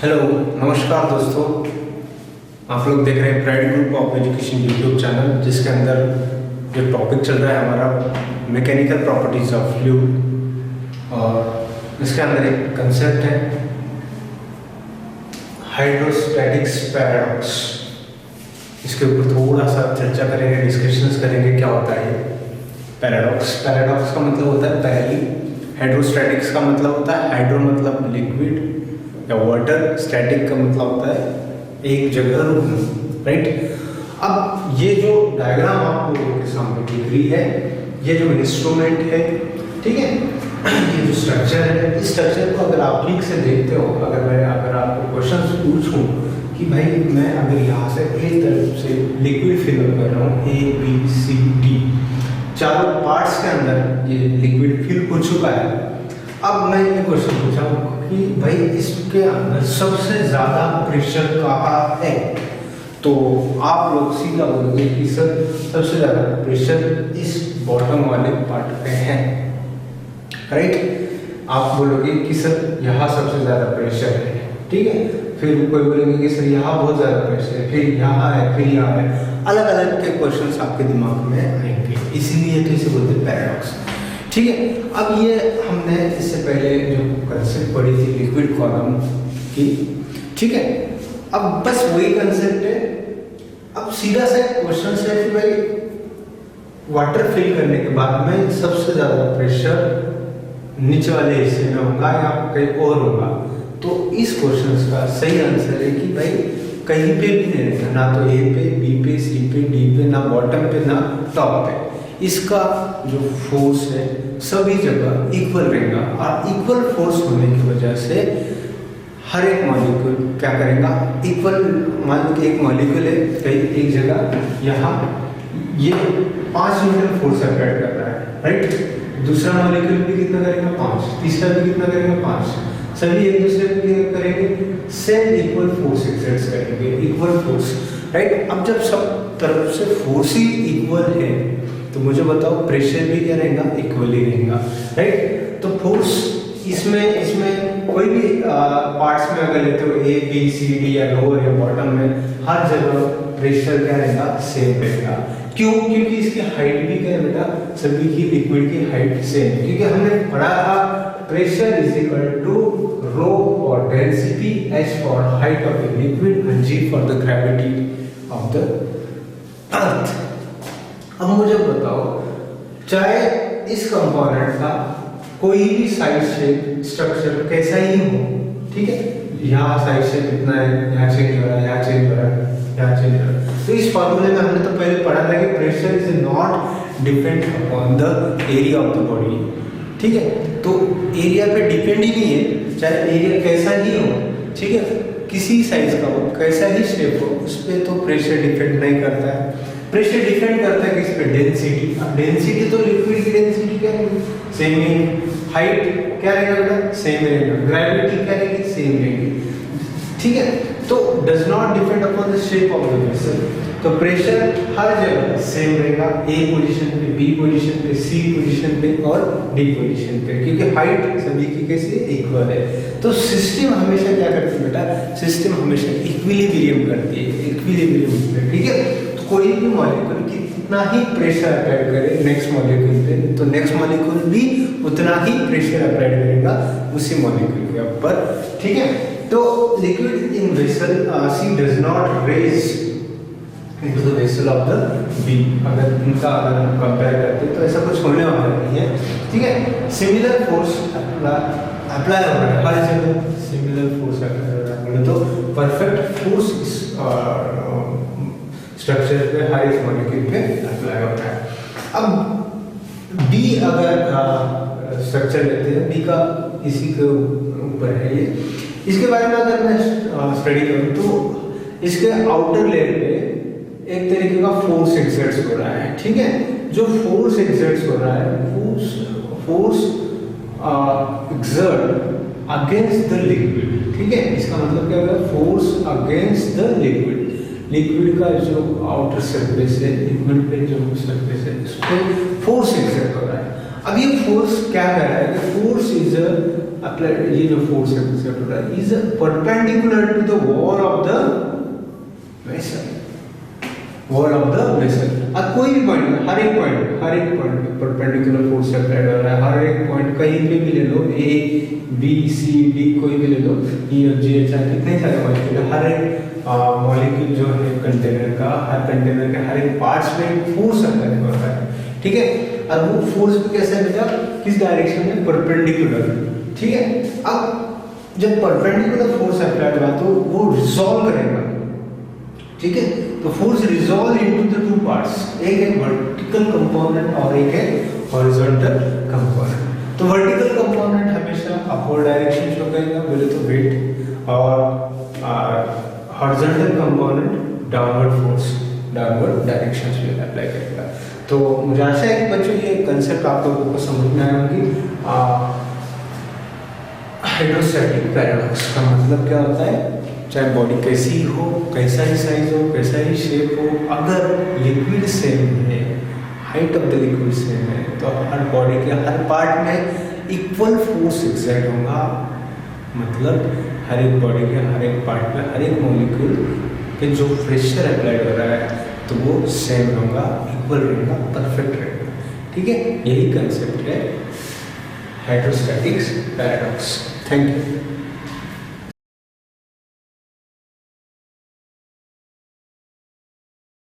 Hello, नमस्कार दोस्तों। आप लोग देख रहे हैं pride group of education YouTube channel, जिसके अंदर जो टॉपिक चल रहा है हमारा मैकेनिकल प्रॉपर्टीज ऑफ फ्लूइड, और इसके अंदर एक कंसेप्ट है हाइड्रोस्टैटिक्स पैराडॉक्स। इसके ऊपर थोड़ा सा चर्चा करेंगे, डिस्कशंस करेंगे क्या होता है पैराडॉक्स। पैराडॉक्स का मतलब होता है पहली, हाइड्रोस्टैटिक्स का मतलब होता है हाइड्रो मतलब लिक्विड या वाटर, स्टैटिक का मतलब होता है एक जगह रुकना, राइट। अब ये जो डायग्राम आप लोगों के सामने दिख रही है, ये जो इंस्ट्रूमेंट है, ठीक है, ये जो स्ट्रक्चर है, इस स्ट्रक्चर को अगर आप ठीक से देखते हो, अगर आपको क्वेश्चन पूछूं कि भाई मैं अगर यहाँ से एक तरफ से लिक्विड फिल कर रहा हूँ ए बी सी डी, चारों पार्ट्स के अंदर ये लिक्विड फिल हो चुका है। अब मैं ये क्वेश्चन पूछा कि भाई इसके अंदर सबसे ज़्यादा प्रेशर कहाँ है, तो आप लोग सीधा बोलोगे कि सर सबसे ज़्यादा प्रेशर इस बॉटम वाले पार्ट पे है, राइट। आप बोलोगे कि सर यहाँ सबसे ज़्यादा प्रेशर है, ठीक है। फिर कोई बोलेंगे कि सर यहाँ बहुत ज़्यादा प्रेशर है, फिर यहाँ है, फिर यहाँ है। अलग अलग के क्वेश्चंस आपके दिमाग में आएंगे, इसीलिए तो इसे बोलते हैं पैराडॉक्स, ठीक है। अब ये हमने इससे पहले जो कंसेप्ट पढ़ी थी लिक्विड कॉलम की, ठीक है। अब बस वही कंसेप्ट है। अब सीधा सा क्वेश्चन है कि भाई वाटर फिल करने के बाद में सबसे ज़्यादा प्रेशर नीचे वाले हिस्से में होगा या कहीं और होगा, तो इस क्वेश्चन का सही आंसर है कि भाई कहीं पे भी नहीं रहेगा, ना तो ए पे, बी पे, सी पे, डी पे, ना बॉटम पे, ना टॉप पे। इसका जो फोर्स है सभी जगह इक्वल रहेगा, और इक्वल फोर्स होने की वजह से हर एक मॉलिक्यूल क्या करेगा, इक्वल। मान लो कि एक मॉलिक्यूल है कहीं एक जगह, यहाँ ये 5 न्यूटन फोर्स अप्लाई कर रहा है, राइट। दूसरा मॉलिक्यूल भी कितना करेगा, 5, तीसरा भी कितना करेगा, 5। सभी एक दूसरे को क्या करेंगे, सेम इक्वल फोर्स एक्सर्ट करेंगे, इक्वल फोर्स, राइट। अब जब सब तरफ से फोर्स ही इक्वल है, तो मुझे बताओ प्रेशर भी क्या रहेगा, इक्वल ही रहेगा, राइट। तो फोर्स इसमें कोई भी पार्ट्स में अगर लेते हो ए बी सी डी या लोअर या बॉटम में, हर जगह प्रेशर क्या रहेगा, सेम रहेगा। क्यों? क्योंकि इसकी हाइट भी क्या है बेटा, सभी की लिक्विड की हाइट सेम, क्योंकि हमने पढ़ा था pressure is equal to rho for density, H for height of the liquid and G for the gravity of the earth. अब मुझे बताओ, चाहे इस कंपोनेंट का कोई भी साइड शेप स्ट्रक्चर कैसा ही हो, ठीक है, यहाँ साइड शेप इतना है, यहाँ चेंज हो रहा है, यहाँ चेंज हो रहा है, यहाँ चेंज हो रहा है। तो इस फॉर्मूले में हमने तो पहले पढ़ा था कि pressure is not depend upon the area of the body, ठीक है। तो एरिया पे डिपेंड ही नहीं है, चाहे एरिया कैसा ही हो, ठीक है, किसी साइज का हो, कैसा ही शेप हो, उस पर तो प्रेशर डिपेंड नहीं करता है। प्रेशर डिपेंड करता है किस पे, डेंसिटी। अब डेंसिटी तो लिक्विड की डेंसिटी क्या है, सेम ही। हाइट क्या रहेगा बेटा, सेम रहेगा। ग्रेविटी क्या रहेगी, सेम रहेगी, ठीक है। तो does not depend upon the shape of the vessel. तो प्रेशर हर जगह सेम रहेगा, ए पोजीशन पे, बी पोजीशन पे, सी पोजीशन पे और डी पोजीशन पे, क्योंकि हाइट सभी की कैसे इक्वल है। तो सिस्टम हमेशा क्या करती है बेटा, सिस्टम हमेशा इक्विलिब्रियम करती है, इक्विलिब्रियम, ठीक है। तो कोई भी मॉलिक्यूल कितना ही प्रेशर अप्लाई करे नेक्स्ट मॉलिक्यूल पे, तो नेक्स्ट मॉलिक्यूल भी उतना ही प्रेशर अप्लाई करेगा उसी मॉलिक्यूल के ऊपर, ठीक है। तो liquid in vessel C does not raise into the vessel of the B। अगर इनका हम कंपेयर करते तो ऐसा कुछ होने वाला नहीं है, ठीक है। सिमिलर फोर्स अप्लाई हो रहा है हर जगह, सिमिलर फोर्स अप्लाई हो रहा है, तो परफेक्ट फोर्स स्ट्रक्चर पे हर एक मॉलिक्यूल पे अप्लाई हो रहा है। अब B अगर स्ट्रक्चर लेते हैं, B का इसी के ऊपर है ये, इसके बारे में अगर मैं स्टडी करूँ तो इसके आउटर लेयर पे एक तरीके का फोर्स एक्सर्ट हो रहा है, ठीक है। जो फोर्स एक्सर्ट हो रहा है, force exert against the liquid, ठीक है। इसका मतलब क्या होगा, force against the liquid. Liquid का जो आउटर सरफेस है, लिक्विड पे जो सरफेस है, उस पर फोर्स एक्सर्ट हो रहा है। अब ये फोर्स क्या कर रहा है, फोर्स इज अप्लाइड, ये जो फोर्स एक्सर्ट हो रहा है is perpendicular to the wall of the vessel, wall of the vessel. अब कोई भी पॉइंट, हर एक पॉइंट परपेंडिकुलर फोर्स अप्लाइड हो रहा है, हर एक पॉइंट कहीं पे भी ले लो, ए बी सी डी कोई भी ले लो, E F G H I, कितने सारे मॉलिक्यूल, हर एक मॉलिक्यूल जो है कंटेनर का, हर कंटेनर के हर एक पार्ट्स में फोर्स अप्लाई हो रहा है, ठीक है। और वो फोर्स भी कैसे भेजा, किस डायरेक्शन में, परपेंडिकुलर, ठीक है। अब जब परपेंडिकुलर फोर्स अप्लाई हुआ तो वो रिजॉल्व करेगा, ठीक है। तो force resolve into the two parts, एक है वर्टिकल कंपोनेंट और एक है हॉरिजॉन्टल कंपोनेंट। तो वर्टिकल कंपोनेंट हमेशा अपवर्ड डायरेक्शन शो करेगा, बोले तो वेट, और horizontal component downward force, downward direction में अप्लाई करेगा। तो मुझे आशा है कि बच्चों ये कंसेप्ट आप लोगों को समझ में आए होंगी। हाइड्रोस्टैटिक पैराडॉक्स का मतलब क्या होता है, चाहे बॉडी कैसी ही हो, कैसा ही साइज हो, कैसा ही शेप हो, अगर लिक्विड सेम है, height of the liquid same है, तो हर बॉडी के हर पार्ट में इक्वल फोर्स एक्सर्ट होगा। मतलब हर एक बॉडी के हर एक पार्ट में, हर एक मॉलिक्यूल के जो प्रेशर अप्लाइड हो रहा है तो वो सेम होगा, इक्वल रहेगा, परफेक्ट रहेगा, ठीक है। यही कंसेप्ट है हाइड्रोस्टैटिक्स पैराडॉक्स। Thank you.